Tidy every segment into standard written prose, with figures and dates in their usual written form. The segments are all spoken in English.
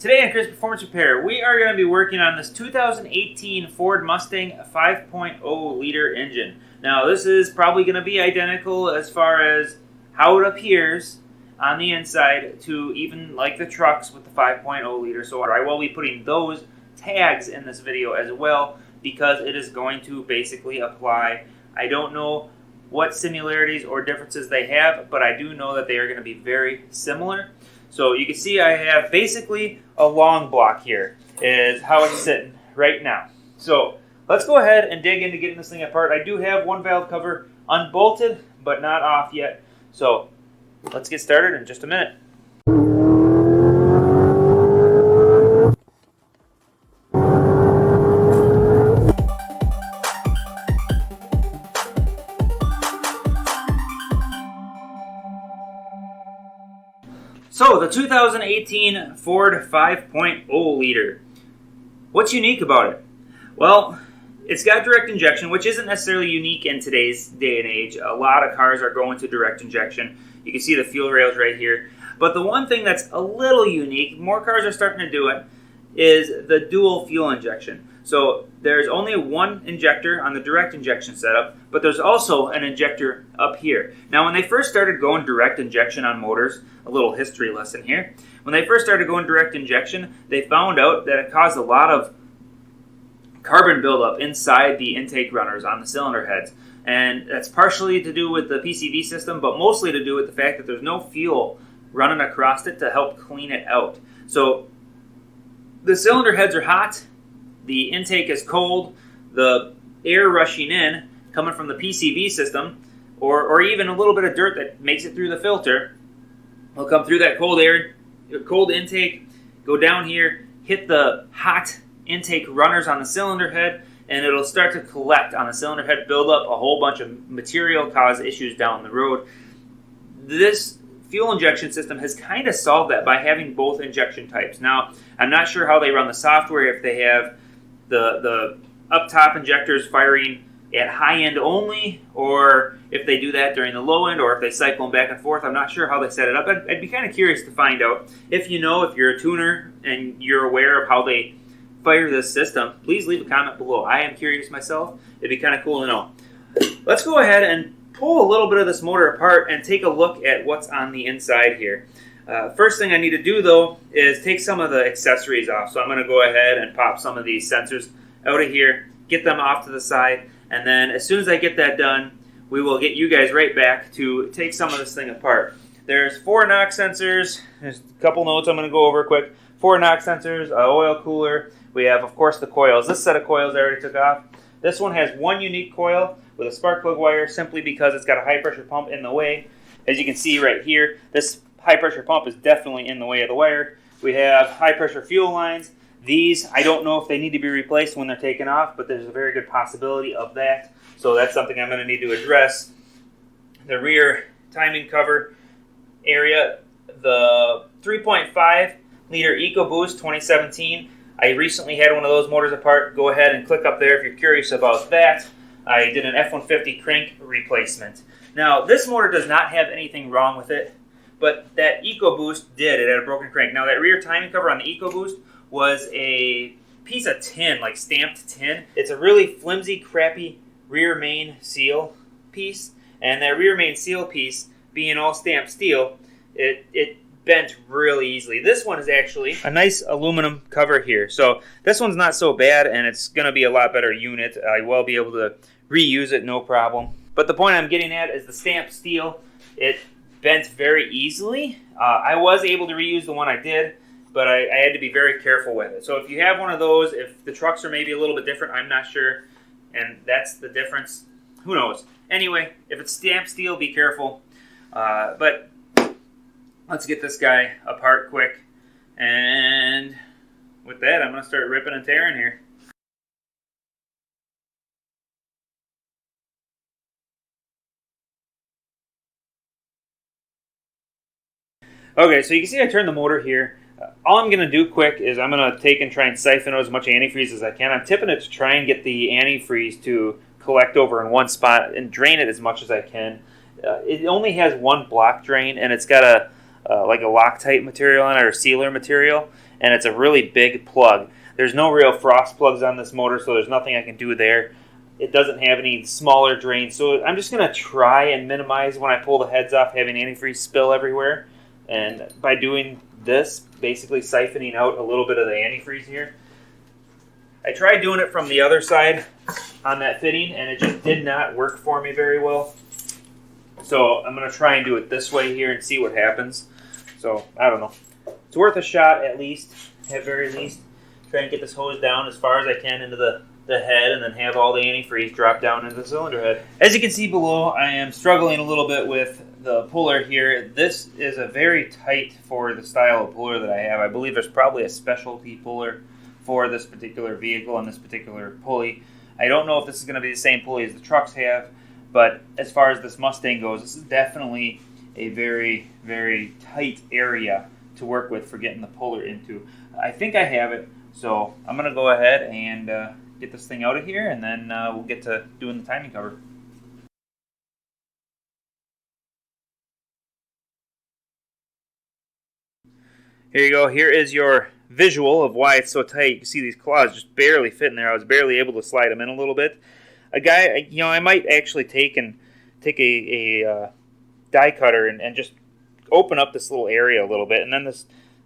Today on Crazed Performance Repair, we are going to be working on this 2018 Ford Mustang 5.0 liter engine. Now, this is probably going to be identical as far as how it appears on the inside to even like the trucks with the 5.0 liter. So I will be putting those tags in this video as well because it is going to basically apply. I don't know what similarities or differences they have, but I do know that they are going to be very similar. So you can see I have basically a long block here is how it's sitting right now. So let's go ahead and dig into getting this thing apart. I do have one valve cover unbolted, but not off yet. So let's get started in just a minute. So, the 2018 Ford 5.0 liter. What's unique about it? Well, it's got direct injection, which isn't necessarily unique in today's day and age. A lot of cars are going to direct injection. You can see the fuel rails right here. But the one thing that's a little unique, more cars are starting to do it, is the dual fuel injection. So there's only one injector on the direct injection setup, but there's also an injector up here. Now when they first started going direct injection on motors, a little history lesson here, when they first started going direct injection, they found out that it caused a lot of carbon buildup inside the intake runners on the cylinder heads. And that's partially to do with the PCV system, but mostly to do with the fact that there's no fuel running across it to help clean it out. So the cylinder heads are hot, the intake is cold, the air rushing in, coming from the PCV system, or even a little bit of dirt that makes it through the filter, will come through that cold air, cold intake, go down here, hit the hot intake runners on the cylinder head, and it'll start to collect on the cylinder head, build up a whole bunch of material, cause issues down the road. This fuel injection system has kind of solved that by having both injection types. Now, I'm not sure how they run the software, if they have the up top injectors firing at high end only, or if they do that during the low end, or if they cycle them back and forth. I'm not sure how they set it up. I'd be kind of curious to find out. If you know, if you're a tuner and you're aware of how they fire this system, please leave a comment below. I am curious myself. It'd be kind of cool to know. Let's go ahead and pull a little bit of this motor apart and take a look at what's on the inside here. First thing I need to do though is take some of the accessories off. So I'm going to go ahead and pop some of these sensors out of here, get them off to the side, and then as soon as I get that done, we will get you guys right back to take some of this thing apart. There's 4 knock sensors. There's a couple notes I'm going to go over quick. 4 knock sensors, an oil cooler. We have, of course, the coils. This set of coils I already took off. This one has one unique coil with a spark plug wire simply because it's got a high pressure pump in the way. As you can see right here, this high pressure pump is definitely in the way of the wire. We have high pressure fuel lines. These, I don't know if they need to be replaced when they're taken off, but there's a very good possibility of that. So that's something I'm going to need to address. The rear timing cover area, the 3.5 liter EcoBoost 2017. I recently had one of those motors apart. Go ahead and click up there if you're curious about that. I did an F-150 crank replacement. Now, this motor does not have anything wrong with it, but that EcoBoost did. It had a broken crank. Now, that rear timing cover on the EcoBoost was a piece of tin, like stamped tin. It's a really flimsy, crappy rear main seal piece, and that rear main seal piece, being all stamped steel, it bent really easily. This one is actually a nice aluminum cover here. So this one's not so bad, and it's going to be a lot better unit. I will be able to reuse it, no problem. But the point I'm getting at is the stamped steel, it bent very easily. I was able to reuse the one I did, but I had to be very careful with it. So if you have one of those, if the trucks are maybe a little bit different, I'm not sure, and that's the difference, who knows. Anyway, if it's stamped steel, be careful. But let's get this guy apart quick. And with that, I'm going to start ripping and tearing here. Okay, so you can see I turned the motor here. All I'm going to do quick is I'm going to take and try and siphon out as much antifreeze as I can. I'm tipping it to try and get the antifreeze to collect over in one spot and drain it as much as I can. It only has one block drain, and it's got a like a Loctite material on it, or sealer material, and it's a really big plug. There's no real frost plugs on this motor, so there's nothing I can do there. It doesn't have any smaller drains, so I'm just going to try and minimize when I pull the heads off having antifreeze spill everywhere. And by doing this, basically siphoning out a little bit of the antifreeze here. I tried doing it from the other side on that fitting, and it just did not work for me very well. So I'm going to try and do it this way here and see what happens. So, I don't know. It's worth a shot at least, at very least. Try and get this hose down as far as I can into the head and then have all the antifreeze drop down into the cylinder head. As you can see below, I am struggling a little bit with the puller here. This is a very tight for the style of puller that I have. I believe there's probably a specialty puller for this particular vehicle and this particular pulley. I don't know if this is going to be the same pulley as the trucks have, but as far as this Mustang goes, this is definitely a very, very tight area to work with for getting the puller into. I think I have it, so I'm going to go ahead and get this thing out of here, and then we'll get to doing the timing cover. Here you go. Here is your visual of why it's so tight. You can see these claws just barely fit in there. I was barely able to slide them in a little bit. A guy, I might actually take a die cutter and just open up this little area a little bit, and then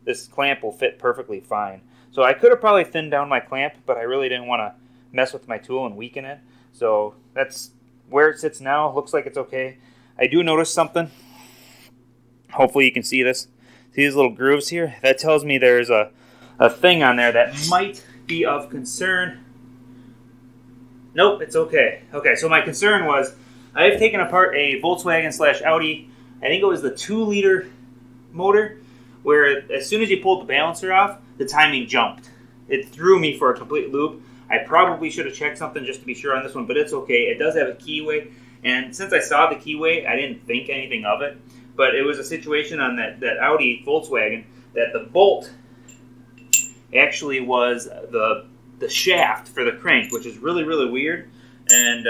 this clamp will fit perfectly fine. So I could have probably thinned down my clamp, but I really didn't want to mess with my tool and weaken it. So that's where it sits now. Looks like it's okay. I do notice something. Hopefully you can see this. See these little grooves here? That tells me there's a thing on there that might be of concern. Nope, it's okay. Okay, so my concern was I've taken apart a Volkswagen/Audi, I think it was the 2-liter motor, where as soon as you pulled the balancer off, the timing jumped. It threw me for a complete loop. I probably should have checked something just to be sure on this one, but it's okay. It does have a keyway, and since I saw the keyway, I didn't think anything of it. But it was a situation on that Audi Volkswagen that the bolt actually was the shaft for the crank, which is really, really weird. And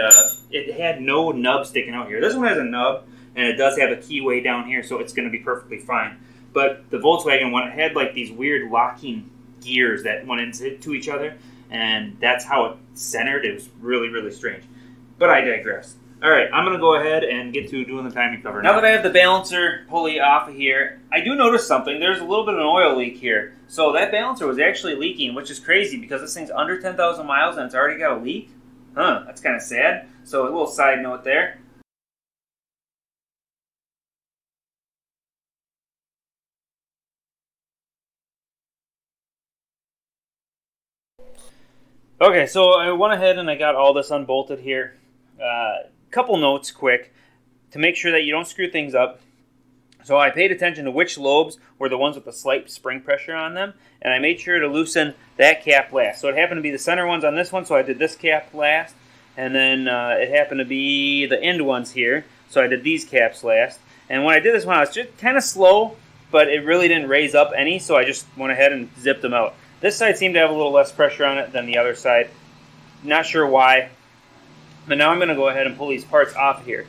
it had no nub sticking out here. This one has a nub, and it does have a keyway down here, so it's going to be perfectly fine. But the Volkswagen one, it had like these weird locking gears that went into each other, and that's how it centered. It was really, really strange. But I digress. All right, I'm going to go ahead and get to doing the timing cover. Now that I have the balancer pulley off of here, I do notice something. There's a little bit of an oil leak here. So that balancer was actually leaking, which is crazy because this thing's under 10,000 miles and it's already got a leak. That's kind of sad. So a little side note there. Okay, so I went ahead and I got all this unbolted here. Couple notes quick to make sure that you don't screw things up. So I paid attention to which lobes were the ones with the slight spring pressure on them, and I made sure to loosen that cap last. So it happened to be the center ones on this one, so I did this cap last, and then it happened to be the end ones here, so I did these caps last. And when I did this one, I was just kind of slow, but it really didn't raise up any, so I just went ahead and zipped them out. This side seemed to have a little less pressure on it than the other side. Not sure why. But now I'm going to go ahead and pull these parts off here.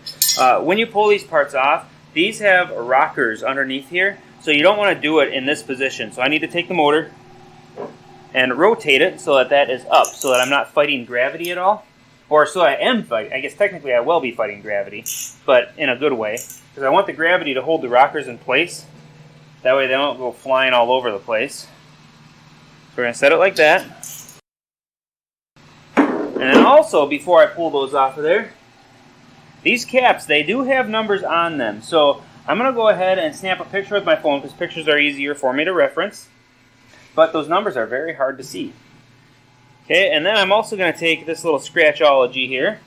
When you pull these parts off, these have rockers underneath here, so you don't want to do it in this position. So I need to take the motor and rotate it so that is up, so that I'm not fighting gravity at all. Or so I am fighting. I guess technically I will be fighting gravity, but in a good way. Because I want the gravity to hold the rockers in place. That way they don't go flying all over the place. So we're going to set it like that. And then also, before I pull those off of there, these caps, they do have numbers on them. So I'm going to go ahead and snap a picture with my phone because pictures are easier for me to reference. But those numbers are very hard to see. Okay, and then I'm also going to take this little scratchology here,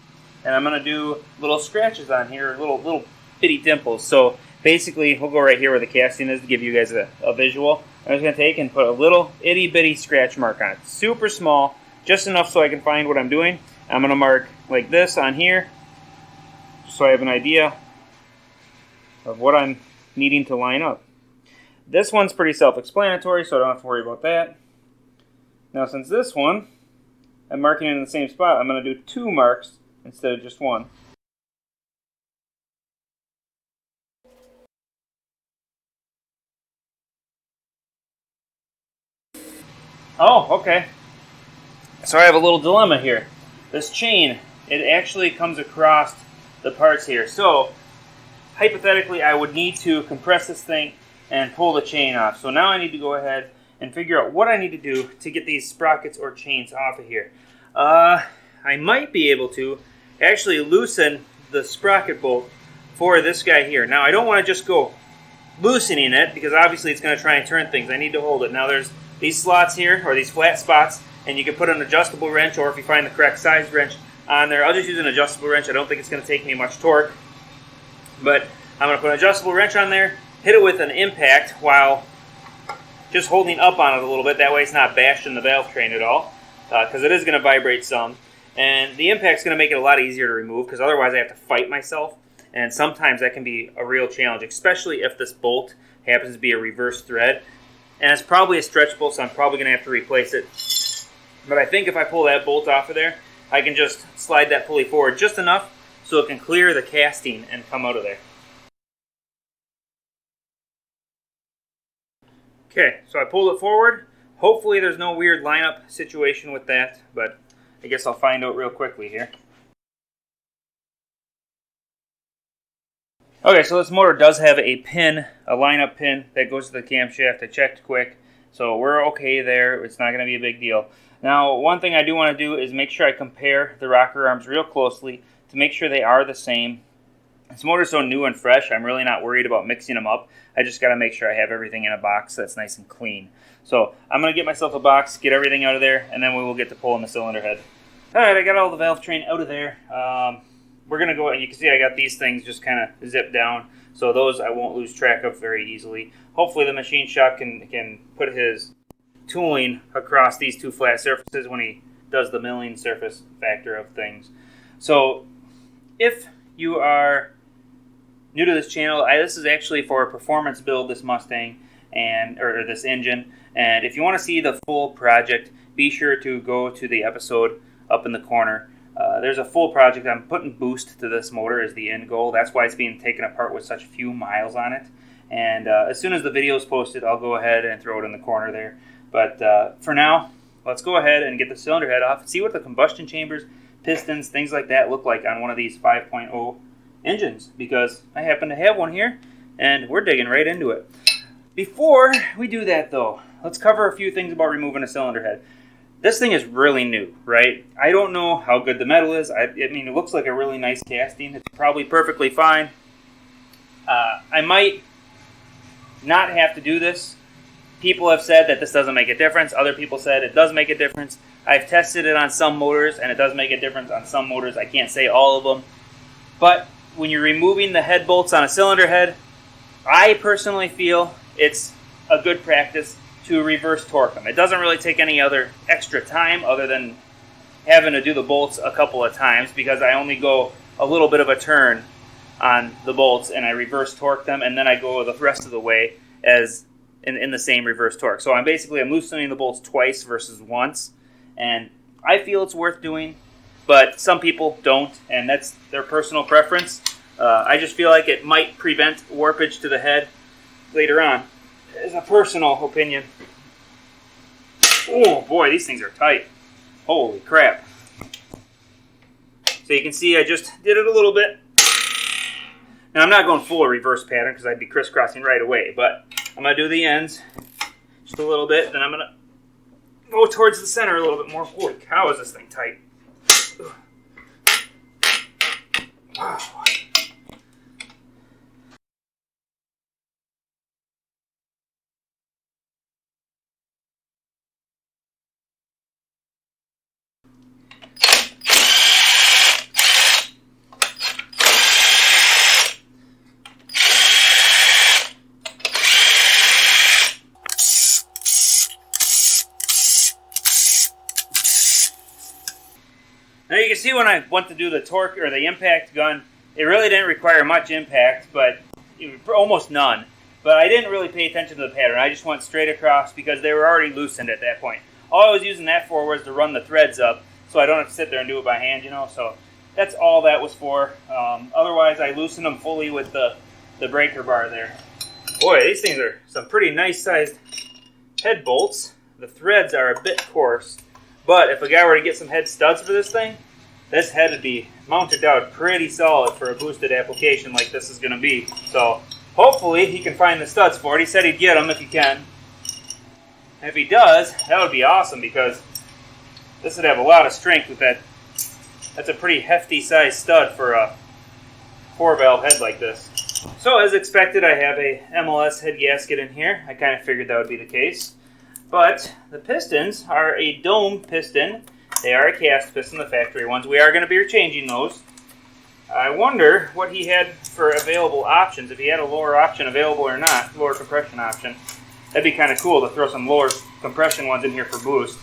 and I'm going to do little scratches on here, little bitty dimples. So basically, we'll go right here where the casting is to give you guys a visual. I'm just going to take and put a little itty bitty scratch mark on it. Super small. Just enough so I can find what I'm doing. I'm going to mark like this on here, just so I have an idea of what I'm needing to line up. This one's pretty self-explanatory, so I don't have to worry about that. Now, since this one, I'm marking it in the same spot, I'm going to do 2 marks instead of just 1. Oh, okay. So I have a little dilemma here. This chain, it actually comes across the parts here. So, hypothetically, I would need to compress this thing and pull the chain off. So now I need to go ahead and figure out what I need to do to get these sprockets or chains off of here. I might be able to actually loosen the sprocket bolt for this guy here. Now, I don't want to just go loosening it because obviously it's going to try and turn things. I need to hold it. Now, there's these slots here, or these flat spots, and you can put an adjustable wrench, or if you find the correct size wrench on there. I'll just use an adjustable wrench. I don't think it's going to take me much torque. But I'm going to put an adjustable wrench on there, hit it with an impact while just holding up on it a little bit. That way it's not bashing the valve train at all, because it is going to vibrate some. And the impact's going to make it a lot easier to remove, because otherwise I have to fight myself. And sometimes that can be a real challenge, especially if this bolt happens to be a reverse thread. And it's probably a stretch bolt, so I'm probably going to have to replace it. But I think if I pull that bolt off of there, I can just slide that pulley forward just enough so it can clear the casting and come out of there. Okay, so I pulled it forward. Hopefully there's no weird lineup situation with that, but I guess I'll find out real quickly here. Okay, so this motor does have a pin, a lineup pin that goes to the camshaft. I checked quick, so we're okay there. It's not going to be a big deal. Now, one thing I do want to do is make sure I compare the rocker arms real closely to make sure they are the same. This motor's so new and fresh, I'm really not worried about mixing them up. I just got to make sure I have everything in a box that's nice and clean. So I'm going to get myself a box, get everything out of there, and then we will get to pulling the cylinder head. Alright, I got all the valve train out of there. We're going to go, and you can see I got these things just kind of zipped down, so those I won't lose track of very easily. Hopefully the machine shop can put his tooling across these two flat surfaces when he does the milling surface factor of things. So if you are new to this channel, this is actually for a performance build, this Mustang, or this engine. And if you want to see the full project, be sure to go to the episode up in the corner. There's a full project. I'm putting boost to this motor as the end goal. That's why it's being taken apart with such few miles on it. And as soon as the video is posted, I'll go ahead and throw it in the corner there. But for now, let's go ahead and get the cylinder head off and see what the combustion chambers, pistons, things like that look like on one of these 5.0 engines, because I happen to have one here, and we're digging right into it. Before we do that, though, let's cover a few things about removing a cylinder head. This thing is really new, right? I don't know how good the metal is. I mean, it looks like a really nice casting. It's probably perfectly fine. I might not have to do this. People have said that this doesn't make a difference. Other people said it does make a difference. I've tested it on some motors, and it does make a difference on some motors. I can't say all of them. But when you're removing the head bolts on a cylinder head, I personally feel it's a good practice to reverse torque them. It doesn't really take any other extra time other than having to do the bolts a couple of times, because I only go a little bit of a turn on the bolts and I reverse torque them, and then I go the rest of the way as in the same reverse torque. So I'm loosening the bolts twice versus once, and I feel it's worth doing, but some people don't, and that's their personal preference. I just feel like it might prevent warpage to the head later on. It's a personal opinion. Oh boy, these things are tight. Holy crap. So you can see I just did it a little bit. Now I'm not going full reverse pattern because I'd be crisscrossing right away, but I'm going to do the ends just a little bit, then I'm going to go towards the center a little bit more. Holy cow, is this thing tight. Wow. Now you can see when I went to do the torque or the impact gun, it really didn't require much impact, but almost none. But I didn't really pay attention to the pattern. I just went straight across because they were already loosened at that point. All I was using that for was to run the threads up, so I don't have to sit there and do it by hand, So that's all that was for. Otherwise, I loosened them fully with the breaker bar there. Boy, these things are some pretty nice sized head bolts. the threads are a bit coarse, but if a guy were to get some head studs for this thing, this head would be mounted down pretty solid for a boosted application like this is going to be. So hopefully he can find the studs for it. He said he'd get them if he can. And if he does, that would be awesome because this would have a lot of strength with that. That's a pretty hefty size stud for a 4-valve head like this. So as expected, I have a MLS head gasket in here. I kind of figured that would be the case. But the pistons are a dome piston. They are a cast piston, the factory ones. We are going to be changing those. I wonder what he had for available options, if he had a lower option available or not, lower compression option. That'd be kind of cool to throw some lower compression ones in here for boost.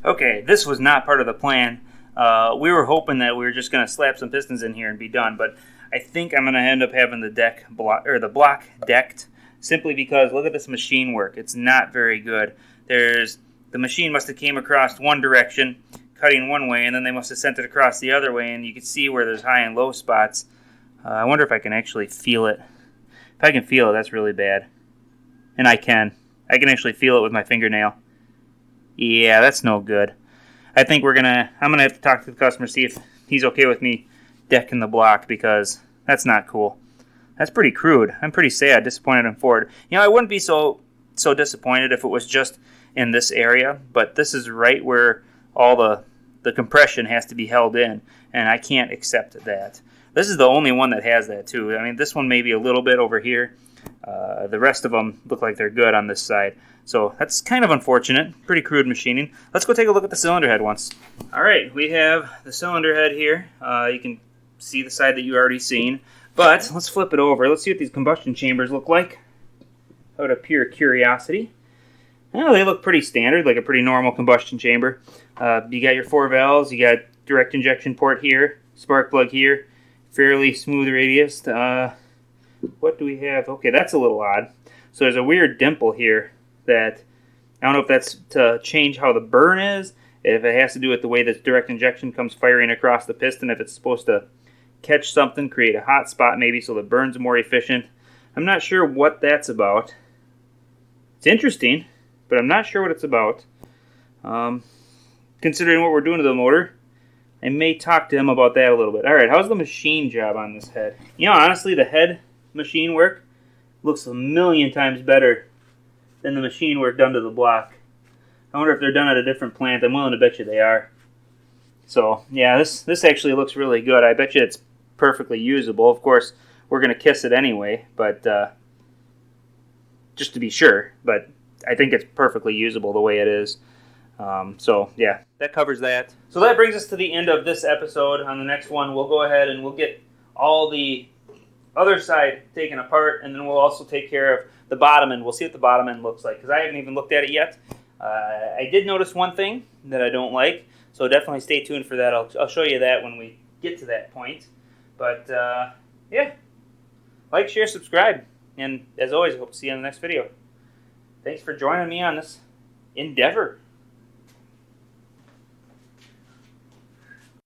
Okay, this was not part of the plan. We were hoping that we were just going to slap some pistons in here and be done, but I think I'm going to end up having the block decked, simply because look at this machine work. It's not very good. The machine must have came across one direction, cutting one way, and then they must have sent it across the other way, and you can see where there's high and low spots. I wonder if I can actually feel it. If I can feel it, that's really bad. And I can. I can actually feel it with my fingernail. Yeah, that's no good. I think I'm gonna have to talk to the customer, see if he's okay with me decking the block, because that's not cool. That's pretty crude. I'm pretty sad, disappointed in Ford. I wouldn't be so disappointed if it was just in this area, but this is right where all the compression has to be held in, and I can't accept that. This is the only one that has that too. I mean, this one may be a little bit over here. The rest of them look like they're good on this side. So that's kind of unfortunate. Pretty crude machining. Let's go take a look at the cylinder head once. All right, we have the cylinder head here. You can see the side that you already seen. But let's flip it over. Let's see what these combustion chambers look like. Out of pure curiosity. Well, they look pretty standard, like a pretty normal combustion chamber. You got your 4 valves. You got direct injection port here, spark plug here, fairly smooth radius. What do we have? Okay, that's a little odd. So there's a weird dimple here that I don't know if that's to change how the burn is, if it has to do with the way that direct injection comes firing across the piston, if it's supposed to catch something, create a hot spot maybe so the burn's more efficient. I'm not sure what that's about. It's interesting, but I'm not sure what it's about. Considering what we're doing to the motor, I may talk to him about that a little bit. Alright, how's the machine job on this head? Honestly, the head machine work looks a million times better than the machine work done to the block. I wonder if they're done at a different plant. I'm willing to bet you they are. So, yeah, this actually looks really good. I bet you it's perfectly usable. Of course, we're going to kiss it anyway, but just to be sure. But I think it's perfectly usable the way it is. So, yeah, that covers that. So that brings us to the end of this episode. On the next one, we'll go ahead and we'll get all the other side taken apart, and then we'll also take care of the bottom end. We'll see what the bottom end looks like, because I haven't even looked at it yet. I did notice one thing that I don't like, so definitely stay tuned for that. I'll show you that when we get to that point. But, yeah, like, share, subscribe, and as always, I hope to see you in the next video. Thanks for joining me on this endeavor.